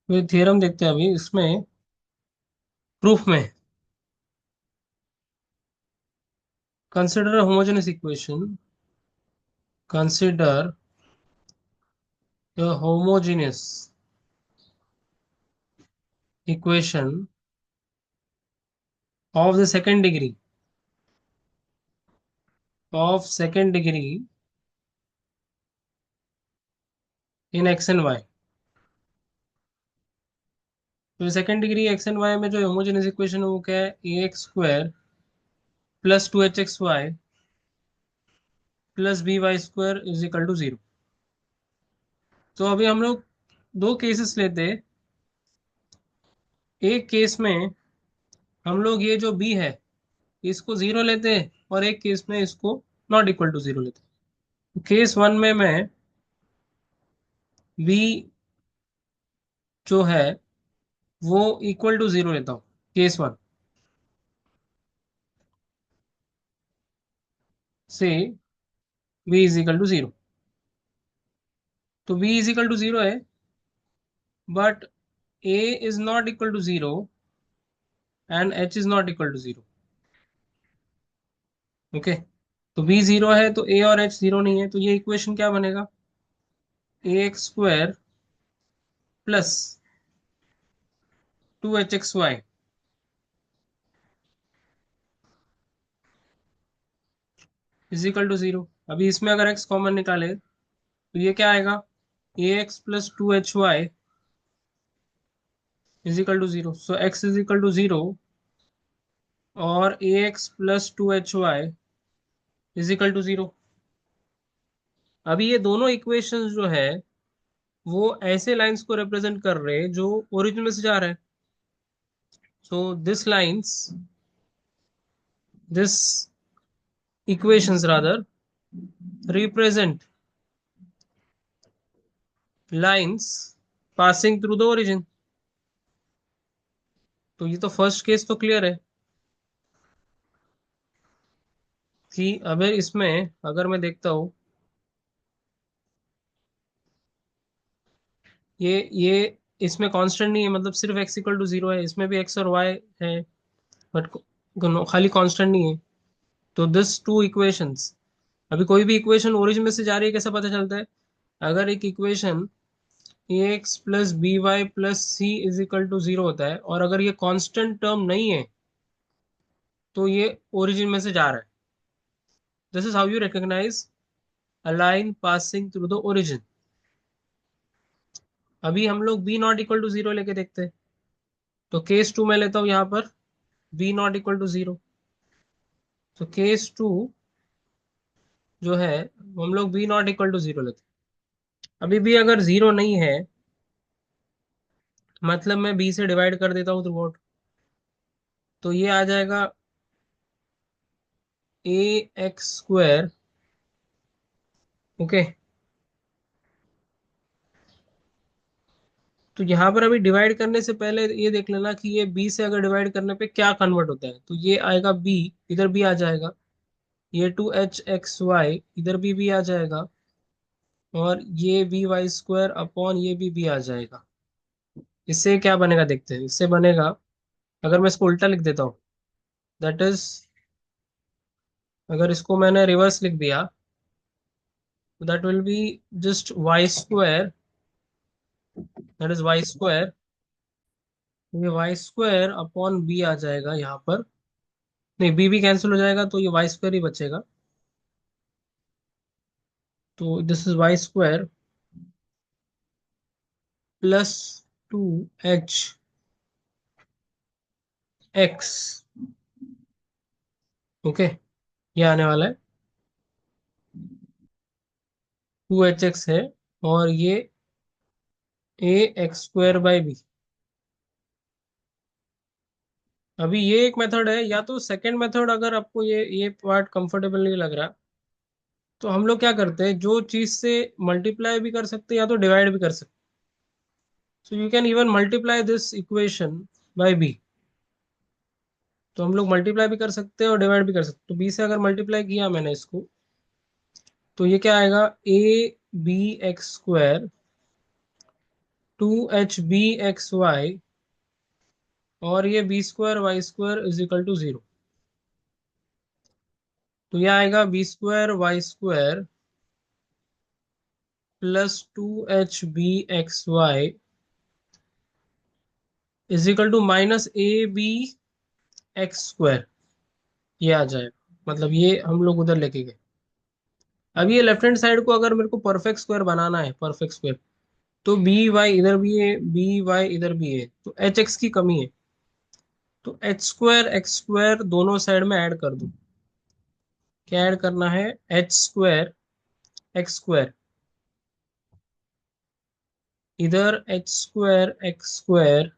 तो ये थियरम देखते हैं अभी इसमें प्रूफ में। Consider homogeneous equation, consider the homogeneous equation of the second degree in x and y. तो second degree x and y में जो होमोजेनस इक्वेशन है वो क्या है? A x square plus 2hxy plus B y square is equal to 0। तो अभी हम लोग दो केसेस लेते हैं। एक केस में हम लोग ये जो बी है इसको 0 लेते हैं, और एक केस में इसको नॉट इक्वल टू 0 लेते हैं। केस वन में मैं बी जो है वो इक्वल टू 0 लेता हूँ, केस वन से बी इज इक्वल टू 0। तो बी इज इक्वल टू 0 है, but A is not equal to 0 and H is not equal to 0। Okay, तो बी 0 है तो ए और एच 0 नहीं है, तो ये इक्वेशन क्या बनेगा? A x square plus 2hxy is equal to 0। अभी इसमें अगर x कॉमन निकाले तो ये क्या आएगा? A x plus 2hy is equal to 0। So x is equal to 0 और a x plus 2hy is equal to 0। अभी ये दोनों इक्वेशंस जो है वो ऐसे लाइंस को रिप्रेजेंट कर रहे हैं जो ओरिजिन में से जा रहे हैं। So this equations rather represent lines passing through the origin. तो ये तो फर्स्ट केस तो क्लियर है कि अगर इसमें अगर मैं देखता हूँ ये इसमें कांस्टेंट नहीं है, मतलब सिर्फ x इक्वल टू 0 है, इसमें भी x और y है, बट खाली कांस्टेंट नहीं है। तो दिस टू इक्वेशंस, अभी कोई भी इक्वेशन ओरिजिन में से जा रही है कैसे पता चलता है? अगर एक equation A x plus B Y plus C is equal to 0 होता है और अगर ये कांस्टेंट टर्म नहीं है तो ये ओरिजिन में से जा रहा है। This is how you recognise a line passing through the origin. अभी हम लोग बी नॉट इक्वल टू 0 लेके देखते हैं। तो केस टू में लेता हूँ यहाँ पर बी नॉट इक्वल टू 0। तो केस टू जो है हम लोग बी नॉट इक्वल टू 0 लेते हैं। अभी भी अगर 0 नहीं है मतलब मैं बी से डिवाइड कर देता हूँ थ्रू आउट, तो ये आ जाएगा ए एक्स स्क्वायर। ओके, तो यहाँ पर अभी डिवाइड करने से पहले ये देख लेना कि ये बी से अगर डिवाइड करने पे क्या कन्वर्ट होता है। तो ये आएगा बी, इधर बी आ जाएगा, ये 2hxy इधर भी आ जाएगा, और ये बी वाई स्क्वायर अपॉन ये भी आ जाएगा। इससे क्या बनेगा देखते हैं। इससे बनेगा, अगर मैं इसको उल्टा लिख देता हूँ, दैट इज, अगर इसको मैंने रिवर्स लिख दिया तो that will be just Y square, that is Y square, ये वाई स्क्वायर अपॉन बी आ जाएगा यहाँ पर। नहीं, बी कैंसिल हो जाएगा तो ये वाई स्क्वायर ही बचेगा। तो this is Y square plus 2h X. Okay, ये आने वाला है 2hx है, और ये A x square by B. अभी ये एक मेथड है, या तो सेकंड मेथड, अगर आपको ये पार्ट कंफर्टेबल नहीं लग रहा तो हम लोग क्या करते हैं, जो चीज से मल्टीप्लाई भी कर सकते हैं या तो डिवाइड भी कर सकते हैं। So you can even multiply this equation by B. तो हम लोग मल्टीप्लाई भी कर सकते हैं और डिवाइड भी कर सकते हैं। तो बी से अगर मल्टीप्लाई किया मैंने इसको, तो ये क्या आएगा? A B x square 2hbxy और ये b² y² = 0। तो यह आएगा b² y² plus 2hbxy -ab(x²) ये आ जाएगा। मतलब ये हम लोग उधर लेके गए। अब ये लेफ्ट हैंड साइड को अगर मेरे को परफेक्ट स्क्वायर बनाना है, परफेक्ट स्क्वायर, तो बी वाई इधर भी है, बी वाई इधर भी है, तो एच एक्स की कमी है। तो h² x² दोनों साइड में ऐड कर दो। क्या ऐड करना है? h² x², इधर h² x²,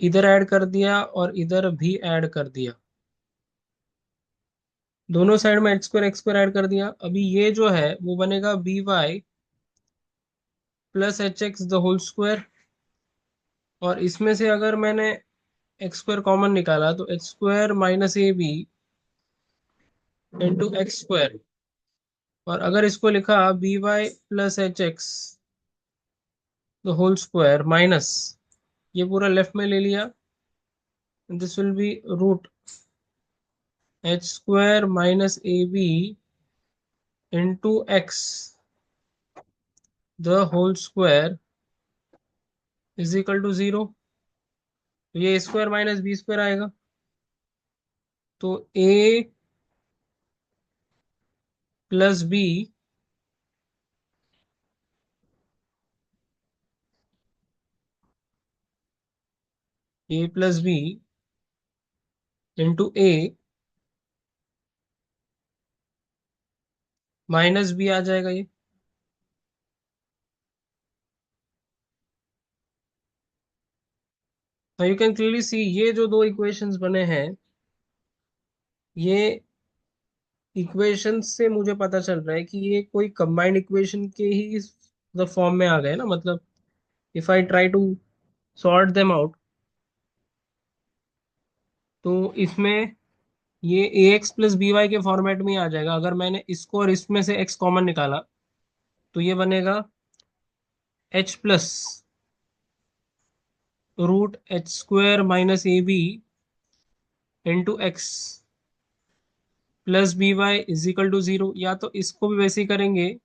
इधर ऐड कर दिया और इधर भी ऐड कर दिया। दोनों साइड में h² x² ऐड कर दिया। अभी ये जो है वो बनेगा by प्लस h x² और इसमें से अगर मैंने x² कॉमन निकाला तो h²-ab (x²) और अगर इसको लिखा by+hx² माइनस, ये पूरा लेफ्ट में ले लिया, this will be root h² - ab (x) the whole square = 0। तो ये स्क्वायर माइनस बी स्क्वायर आएगा। तो a plus b into a minus b आ जाएगा ये। यू कैन क्लियरली सी ये जो दो इक्वेशंस बने हैं, ये इक्वेशन से मुझे पता चल रहा है कि ये कोई कंबाइंड इक्वेशन के ही फॉर्म में आ गए ना। मतलब if I try to sort them out, तो इसमें ये A x plus B Y के फॉर्मेट में ही आ जाएगा। अगर मैंने इसको और इसमें से एक्स कॉमन निकाला तो ये बनेगा H plus root h² - ab (x) plus by = 0। या तो इसको भी वैसे ही करेंगे,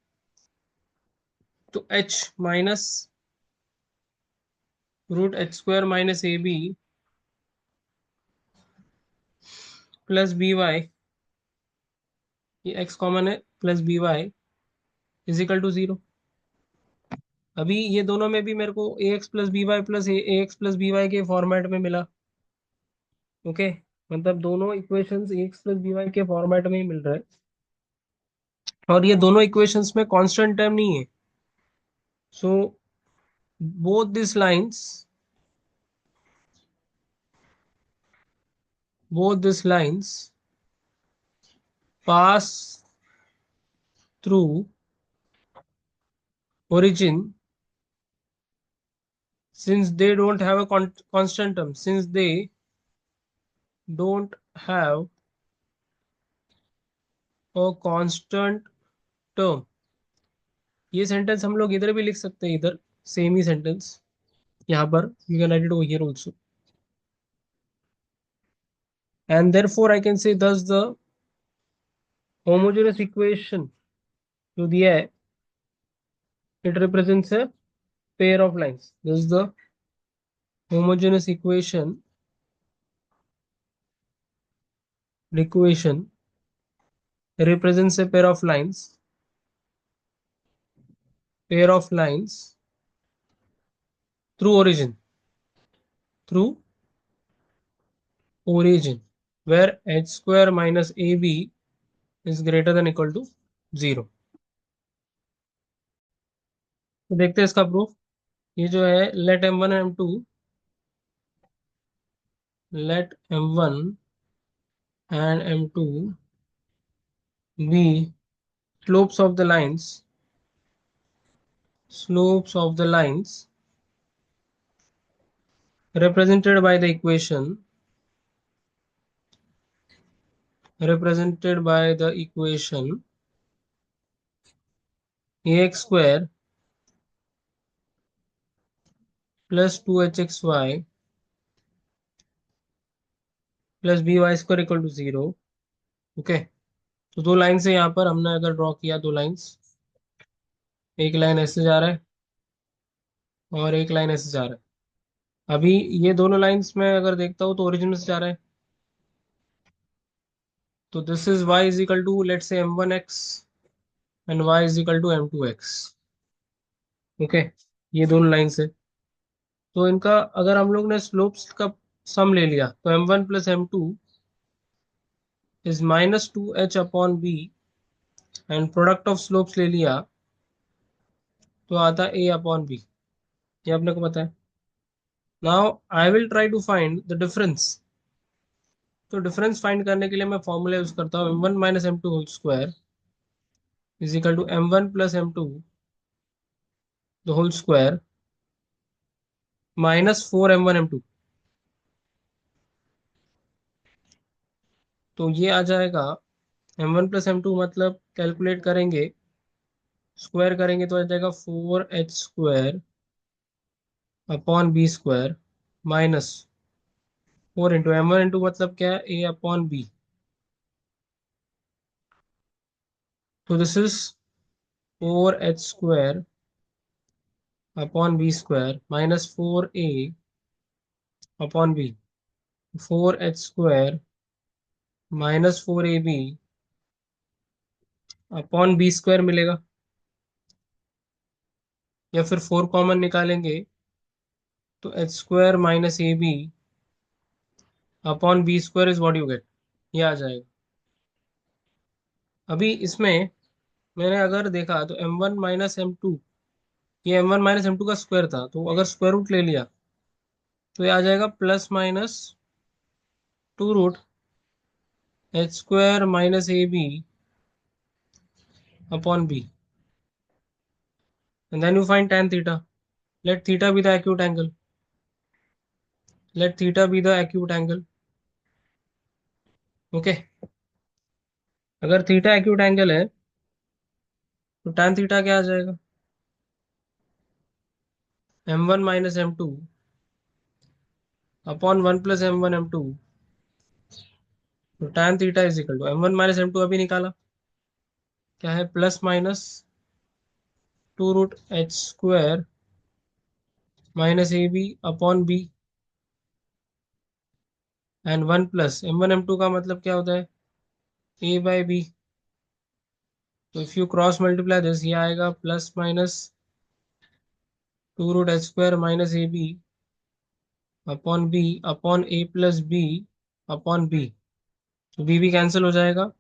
तो h minus root h² - ab plus by, ये x कॉमन है, प्लस by = 0। अभी ये दोनों में भी मेरे को ax plus B Y plus A x plus B Y के फॉर्मेट में मिला। ओके, मतलब दोनों equations ax plus B Y के फॉर्मेट में ही मिल रहा है। और ये दोनों इक्वेशंस में कांस्टेंट टर्म नहीं है। So both this lines, pass through origin since they don't have a constant term, since they don't have a constant term। ये सेंटेंस हम लोग इधर भी लिख सकते हैं, इधर सेम ही सेंटेंस यहाँ पर you can write it over here also. And therefore I can से thus the homogeneous equation जो दिया है, it represents a pair of lines। thus the homogeneous equation represents a pair of lines through origin where h² - ab is greater than equal to 0। तो देखते हैं इसका proof. ये जो है let m1 and m2 be slopes of the lines represented by the equation ax² plus 2hxy plus by² equal to 0। Okay, तो दो line से यहाँ पर हमने अगर ड्रॉ किया, दो लाइंस, एक लाइन ऐसे जा रहा है और एक लाइन ऐसे जा रहा है। अभी ये दोनों लाइंस में अगर देखता हूँ तो ओरिजिन में से जा रहा है, तो this is y is equal to let say m1x and y is equal to m2x। Okay, ये दोनों लाइन से, तो इनका अगर हम लोग ने स्लोप्स का सम ले लिया तो m1 plus m2 is -2h/b, and product of slopes ले लिया तो आता a/b। ये अपने को पता है। Now I will try to find the difference. तो डिफरेंस फाइंड करने के लिए मैं फॉर्मूला यूज करता हूँ m1 minus m2 whole square is equal to m1 plus m2 the whole square minus 4m1 m2। तो ये आ जाएगा m1 प्लस m2, मतलब कैलकुलेट करेंगे, स्क्वायर करेंगे तो आ जाएगा 4h² upon b² minus 4 into m1 into मतलब क्या है, a/b। तो this is 4h² upon b² minus 4a/b। 4h² minus 4ab upon b² मिलेगा, या फिर 4 कॉमन निकालेंगे तो h² minus ab upon b² is what you get, ये आ जाएगा। अभी इसमें मैंने अगर देखा तो m1 माइनस m2, ये m1 माइनस m2 का स्क्वायर था, तो अगर स्क्वायर रूट ले लिया तो ये आ जाएगा plus minus 2√h² minus ab upon b, and then you find tan theta. Let theta be the acute angle. Let theta be the acute angle. Okay, अगर थीटा एक्यूट एंगल है तो tan theta क्या आ जाएगा, m1 minus m2 upon 1 plus m1 m2। तो tan theta is equal to m1 minus m2 अभी निकाला, क्या है, plus minus 2√h² minus A B upon B, and 1 plus m1 m2 का मतलब क्या होता है, a/b। तो if you cross multiply this, ये आएगा plus minus 2√h² minus A B upon B upon a plus B upon B. तो B भी कैंसिल हो जाएगा,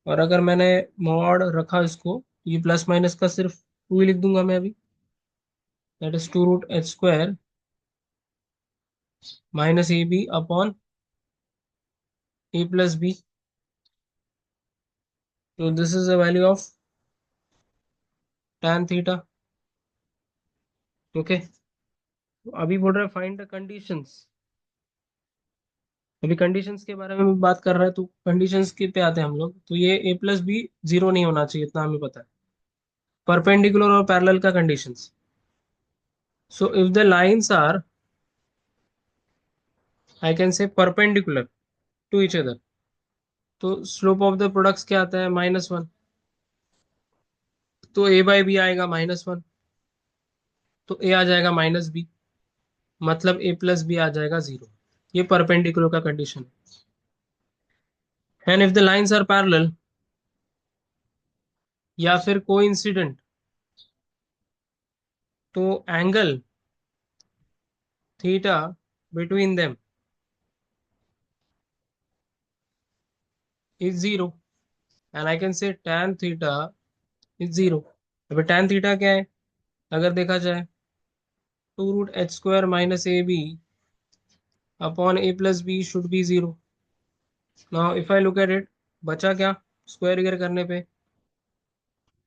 और अगर मैंने मॉड रखा इसको, ये प्लस माइनस का सिर्फ 2 ही लिख दूंगा मैं अभी, that is 2√h² minus A B upon a plus B. तो this is the value of tan theta. Okay, अभी बोल रहा है फाइंड द कंडीशंस। अभी कंडीशंस के बारे में भी बात कर रहा है, तो कंडीशंस के पे आते हैं हम लोग। तो ये a प्लस बी जीरो नहीं होना चाहिए, इतना हमें पता है। परपेंडिकुलर और पैरेलल का conditions. So if the lines are, I can say perpendicular to each other, तो स्लोप ऑफ द प्रोडक्ट्स क्या आता है, -1। तो a/b आएगा -1, तो a आ जाएगा -b, मतलब a प्लस बी आ जाएगा 0। ये परपेंडिकुलर का कंडीशन है। And if the lines are parallel या फिर कोइंसिडेंट, तो angle theta between them is 0, and I can say tan theta is 0। अभी tan थीटा क्या है, अगर देखा जाए, 2√h² minus A B upon a plus B should be 0। Now if I look at it, बचा क्या square वगैरह करने पे,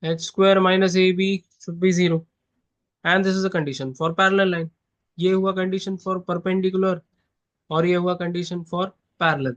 h² minus A B should be 0, and this is a condition for parallel line. ये हुआ condition for perpendicular, और ये हुआ कंडीशन फॉर पैरेलल।